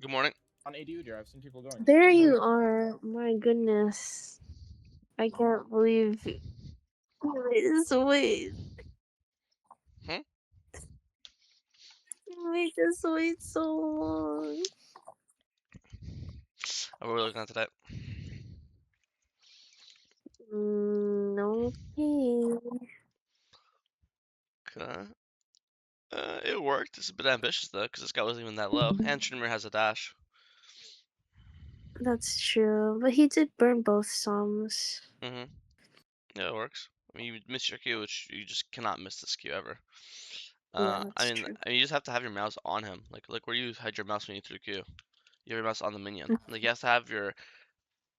Good morning. On ADU drive, some people going. There you are. My goodness. I can't believe you made us wait. Hmm? You made us wait so long. What are we looking at today? Okay. Okay. It worked. It's a bit ambitious though, because this guy wasn't even that low. And Trinmer has a dash. That's true. But he did burn both sums. Mm-hmm. Yeah, it works. I mean, you miss your Q, which you just cannot miss this Q ever. Yeah, I that's mean, true. you just have to have your mouse on him. Like where you hide your mouse when you threw Q. You have your mouse on the minion. Like you have to have your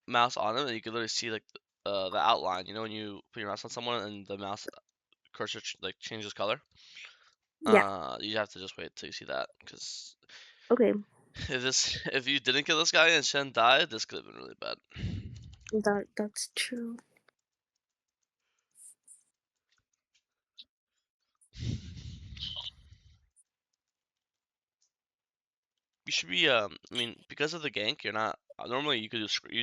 mouse on him, and you can literally see like the outline. You know when you put your mouse on someone and the mouse cursor like changes color. Yeah. You have to just wait till you see that, because Okay. if you didn't kill this guy and Shen died, this could have been really bad. That's true. You should be I mean, because of the gank, you're not normally you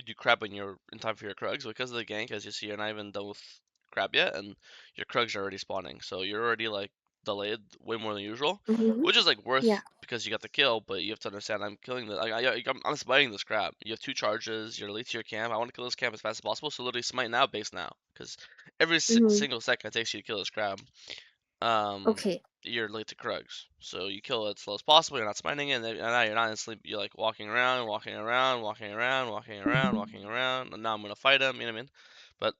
do crab when you're in time for your Krugs. Because of the gank, as you see, you're not even done with crab yet, and your Krugs are already spawning. So you're already like delayed way more than usual, Mm-hmm. which is like Yeah. worth because you got the kill. But you have to understand, I'm killing the I'm smiting this crab. You have 2 charges. You're late to your camp. I want to kill this camp as fast as possible. So literally smite now, base now, because every Mm-hmm. single second it takes you to kill this crab. um, Okay. you're late to Krugs. So you kill it as slow as possible. You're not smiting it, and now you're not in sleep. You're like walking around, walking around, walking around, walking around, walking around. And now I'm gonna fight him. You know what I mean? But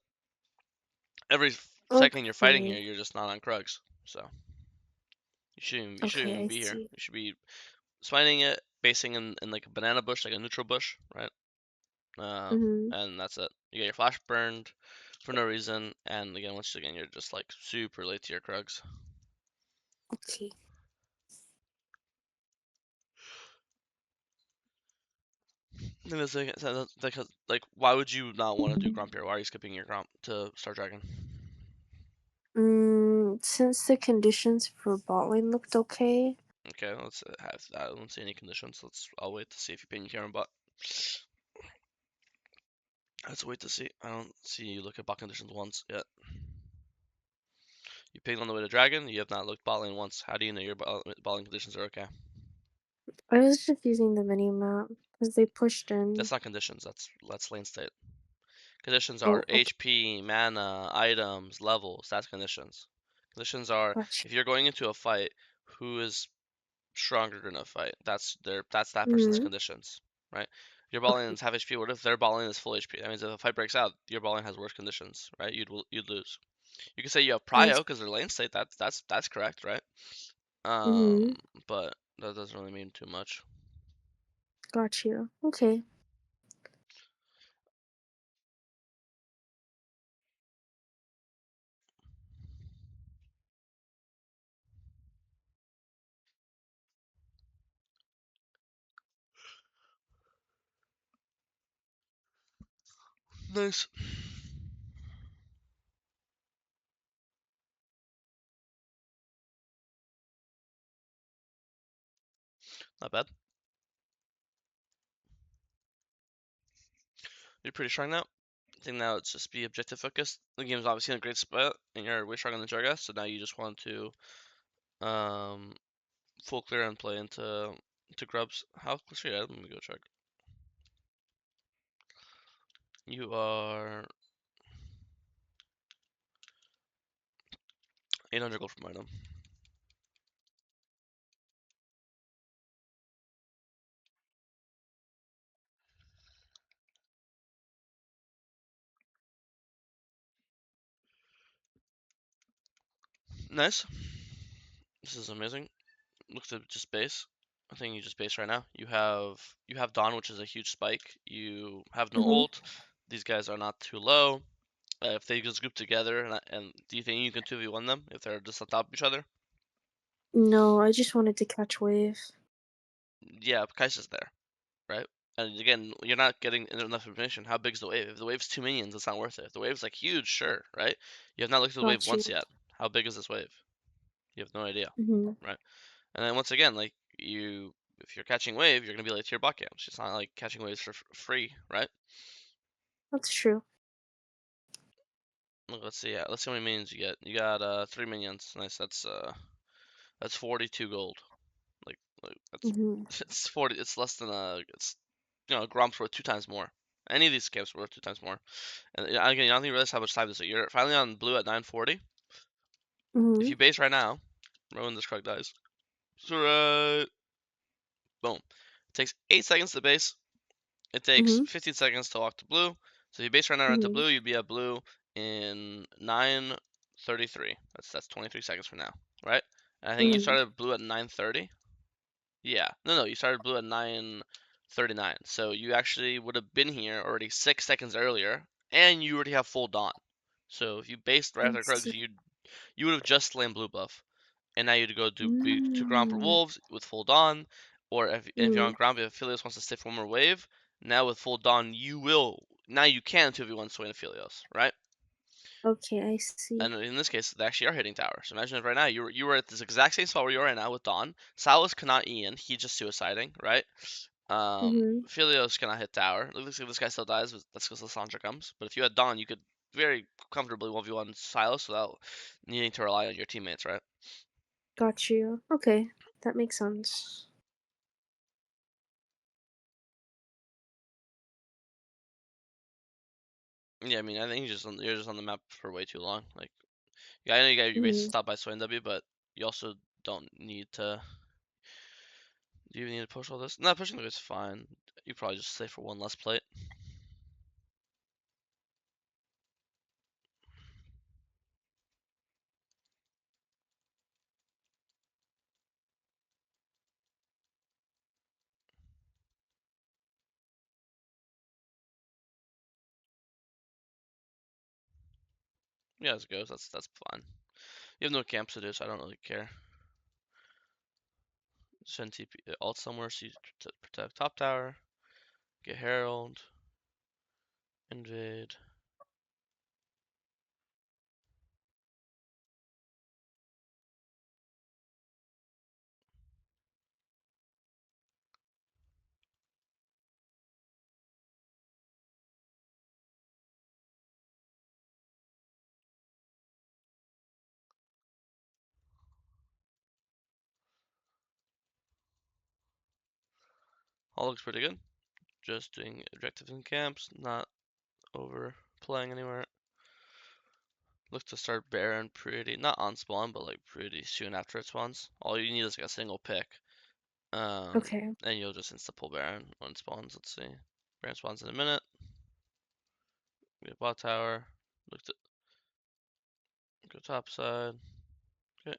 every second you're fighting here, Okay. you're just not on Krugs. So you shouldn't Okay, even I be here. see. You should be smiting it, basing in like a banana bush, like a neutral bush, right? Mm-hmm. And that's it. You get your flash burned for no reason, and again, once again, you're just like super late to your Krugs. Okay. And it's like, why would you not want to do Grump here? Why are you skipping your Grump to Star Dragon? Since the conditions for bot lane looked okay. Okay, let's have that. I don't see any conditions. I'll wait to see if you ping your Karen bot. Let's wait to see. I don't see you look at bot conditions once yet. You pinged on the way to Dragon. You have not looked bot lane once. How do you know your bot lane conditions are okay? I was just using the mini map because they pushed in. That's not conditions. That's lane state. Conditions are Oh, okay. HP, mana, items, levels. That's conditions. Conditions are Gotcha. if you're going into a fight, who is stronger in a fight. That's that person's Mm-hmm. conditions, right? Your bot lane Okay. is half HP. What if their bot lane is full HP? That means if a fight breaks out, your bot lane has worse conditions, right? You'd lose. You could say you have I. prio because their lane state. That's correct, right? Mm-hmm. Um, but that doesn't really mean too much. Got you. Okay. Nice, not bad. You're pretty strong now. I think now it's just be objective focused. The game's obviously in a great spot, and you're way stronger than Chogath. So now you just want to um full clear and play into grubs. How close are you at? Let me go check. You are 800 gold from item. Nice. This is amazing. Looks to just base. I think you just base right now. You have Dawn, which is a huge spike. You have no Mm-hmm. ult. These guys are not too low. If they just group together, and do you think you can 2v1 them if they're just on top of each other? No, I just wanted to catch wave. Yeah, Kai'Sa's there, right? And again, you're not getting enough information. How big's the wave? If the wave's 2 minions, it's not worth it. If the wave's like huge, sure, right? You have not looked at the wave Got once you. yet. How big is this wave? You have no idea, Mm-hmm. right? And then once again, like you if you're catching wave, you're gonna be late to your bot camps. It's not like catching waves for free, right? That's true. Let's see. Yeah, let's see how many minions you get. You got 3 minions. Nice. That's 42 gold. Like that's Mhm. it's 40. It's less than it's Gromp's worth 2 times more. Any of these camps worth 2 times more. And again, you don't even realize how much time this is. You're finally on blue at 940. If Mhm. you base right now, right when this card dies, so right, boom. It takes 8 seconds to base. It takes Mhm. 15 seconds to walk to blue. So if you base right now run to Mhm. blue, you'd be at blue in 9:33. That's 23 seconds from now, right? And I think you Mhm. started blue at 9:30. Yeah. No, you started blue at 9:39. So you actually would have been here already 6 seconds earlier, and you already have full dawn. So if you based right I after Krugs, see. you would have just slain blue buff, and now you'd go be to ground for Mm. wolves with full dawn, or if you're on Mhm. ground, if Aphelios wants to stay for one more wave, now with full dawn you can 2v1 swing Aphelios, right? Okay, I see. And in this case, they actually are hitting tower. So imagine if right now you were at this exact same spot where you are right now with Dawn. Silas cannot Ian, he just suiciding, right? Mhm. Philios cannot hit tower. Looks like this guy still dies, but that's because Lissandra comes. But if you had Dawn, you could very comfortably 1v1 Silas without needing to rely on your teammates, right? Got you. Okay, that makes sense. Yeah, I mean, I think you're just on the map for way too long. Like, yeah, I know you basically Mhm. stop by Swing W, but you also don't need to. Do you even need to push all this? No, pushing the is fine. You probably just stay for one less plate. Yeah, as it goes, that's fine. You have no camps to do, so I don't really care. Send TP alt somewhere so you to protect top tower. Get Herald. Invade. All looks pretty good. Just doing objectives in camps, not overplaying anywhere. Look to start Baron pretty, not on spawn, but like pretty soon after it spawns. All you need is like a single pick. Okay. And you'll just insta pull Baron when it spawns. Let's see. Baron spawns in a minute. Get bot tower. Look to go top side. Okay.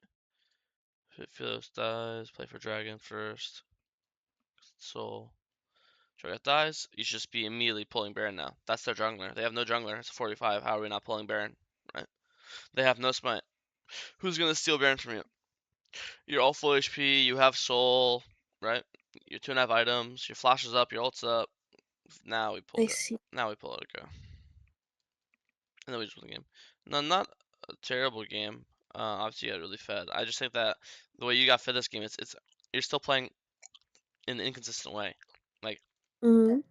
If Philos dies, play for Dragon first. Soul. Chogath dies. You should just be immediately pulling Baron now. That's their jungler. They have no jungler. It's a 45. How are we not pulling Baron? Right? They have no smite. Who's gonna steal Baron from you? You're all full HP. You have Soul. Right? Your 2.5 items. Your flash is up. Your ult's up. Now we pull I it. see. Now we pull it a go. And then we just win the game. No, not a terrible game. Obviously you got really fed. I just think that the way you got fed this game, it's you're still playing in an inconsistent way. Like Mhm.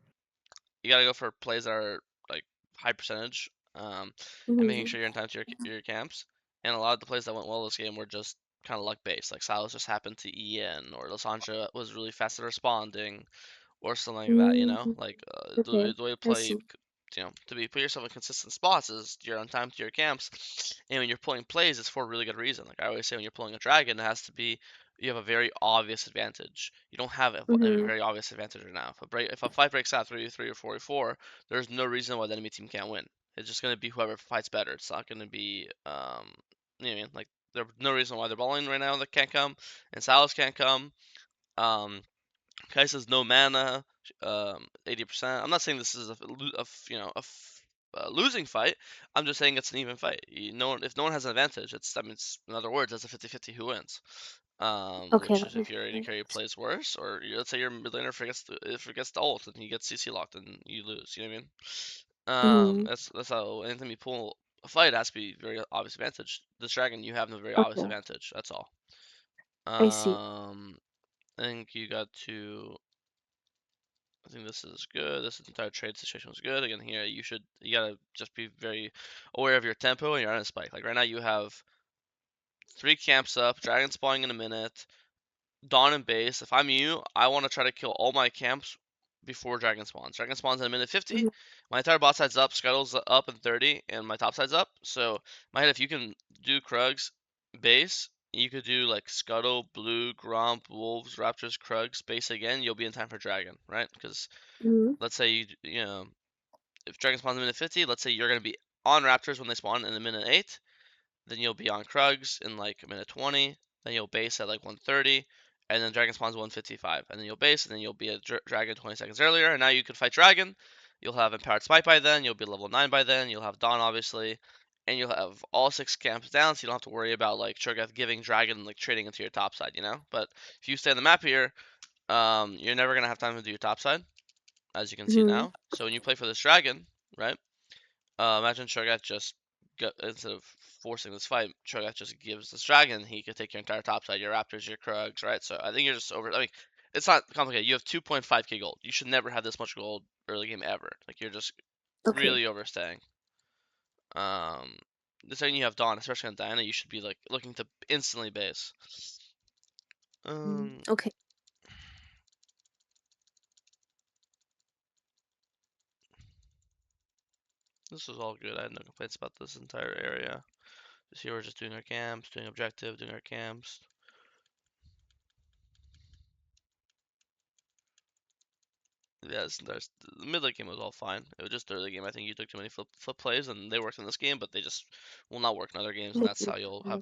you gotta go for plays that are like high percentage, and making Mhm. sure you're in time to your camps. And a lot of the plays that went well this game were just kind of luck based. Like Silas just happened to E in, or Lissandra was really fast at responding, or something like that. Mhm. Like Okay, the way to I play, see. put yourself in consistent spots is you're on time to your camps, and when you're pulling plays, it's for a really good reason. Like I always say, when you're pulling a dragon, it has to be you have a very obvious advantage. You don't have a Mhm. very obvious advantage right now. If a fight breaks out 3-3 or 4-4, there's no reason why the enemy team can't win. It's just gonna be whoever fights better. It's not gonna be you know what I mean? Like there's no reason why they're balling right now that can't come, and Salas can't come. Um, Kai'Sa's no mana, 80%. I'm not saying this is a losing fight. I'm just saying it's an even fight. If no one has an advantage, in other words, it's a 50-50 who wins. Okay, Which that is if makes your AD carry sense. plays worse, or let's say your mid laner forgets the ult and he gets CC locked and you lose. You know what I mean? Mhm. That's how anytime you pull a fight, it has to be very obvious advantage. This dragon, you have no very obvious Okay, advantage. That's all. I see. Um, I think you got to. I think this is good. This entire trade situation was good. Again, here you gotta just be very aware of your tempo and your iron spike. Like right now, you have 3 camps up, dragon spawning in a minute, dawn and base. If I'm you, I want to try to kill all my camps before dragon spawns. Dragon spawns in a minute 50. Mhm. My entire bot side's up, scuttle's up in 30, and my top side's up. So in my head, if you can do Krugs base, you could do like scuttle, blue, gromp, wolves, raptors, Krugs base again. You'll be in time for dragon, right? Because Mhm. let's say you know if dragon spawns in a minute 50, let's say you're gonna be on raptors when they spawn in a minute 8. Then you'll be on Krugs in like a minute 20. Then you'll base at like 130. And then Dragon spawns 155. And then you'll base, and then you'll be a Dragon 20 seconds earlier. And now you can fight Dragon. You'll have Empowered Smite by then. You'll be level 9 by then. You'll have Dawn, obviously. And you'll have all 6 camps down, so you don't have to worry about like Chogath giving Dragon, like trading into your top side, you know? But if you stay on the map here, you're never going to have time to do your top side, as you can see Mhm. now. So when you play for this Dragon, right? Imagine Cho'Gath just instead of forcing this fight, Cho'Gath just gives this dragon. He could take your entire top side, your Raptors, your Krugs, right? So I think you're just over. I mean, it's not complicated. You have 2.5k gold. You should never have this much gold early game ever. Like you're just Okay. really overstaying. Um, the second you have Dawn, especially on Diana, you should be like looking to instantly base. Um, Okay. this was all good. I had no complaints about this entire area. Just here we're just doing our camps, doing objective, doing our camps. Yes, there's the mid late game was all fine. It was just the early game. I think you took too many flip plays, and they worked in this game, but they just will not work in other games, and that's how you'll have